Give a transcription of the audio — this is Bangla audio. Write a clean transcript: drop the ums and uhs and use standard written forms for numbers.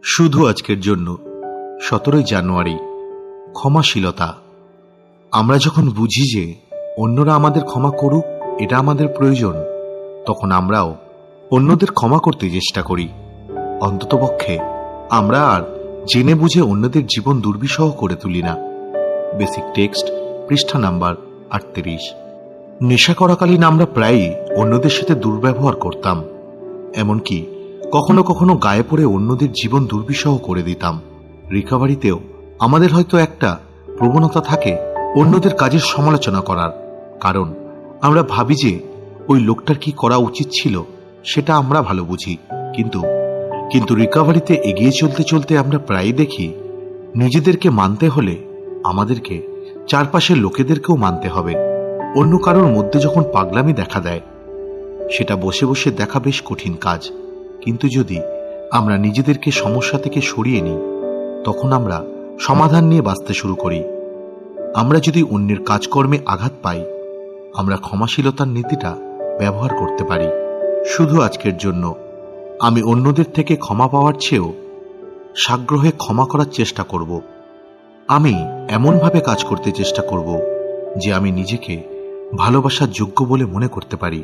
শুধু আজকের জন্য 17 জানুয়ারি ক্ষমাশীলতা। আমরা যখন বুঝি যে অন্যরা আমাদের ক্ষমা করুক এটা আমাদের প্রয়োজন, তখন আমরাও অন্যদের ক্ষমা করতে চেষ্টা করি। অন্ততপক্ষে আমরা আর জেনে বুঝে অন্যদের জীবন দুর্বিষহ করে তুলি না। বেসিক টেক্সট, পৃষ্ঠা নাম্বার 38। নেশা করাকালীন আমরা প্রায়ই অন্যদের সাথে দুর্ব্যবহার করতাম, এমনকি কখনো কখনো গায়ে পড়ে অন্যদের জীবন দুর্বিষহ করে দিতাম। রিকভারিতেও আমাদের হয়তো একটা প্রবণতা থাকে অন্যদের কাজের সমালোচনা করার, কারণ আমরা ভাবি যে ওই লোকটার কি করা উচিত ছিল সেটা আমরা ভালো বুঝি। কিন্তু রিকভারিতে এগিয়ে চলতে চলতে আমরা প্রায়ই দেখি নিজেদেরকে মানতে হলে আমাদেরকে চারপাশের লোকেদেরকেও মানতে হবে। অন্য কারোর মধ্যে যখন পাগলামি দেখা দেয়, সেটা বসে বসে দেখা বেশ কঠিন কাজ, কিন্তু যদি আমরা নিজেদেরকে সমস্যা থেকে সরিয়ে নিই, তখন আমরা সমাধান নিয়ে বাঁচতে শুরু করি। আমরা যদি অন্যের কাজকর্মে আঘাত পাই, আমরা ক্ষমাশীলতার নীতিটা ব্যবহার করতে পারি। শুধু আজকের জন্য আমি অন্যদের থেকে ক্ষমা পাওয়ার চেয়েও সাগ্রহে ক্ষমা করার চেষ্টা করব। আমি এমনভাবে কাজ করতে চেষ্টা করব যে আমি নিজেকে ভালোবাসার যোগ্য বলে মনে করতে পারি।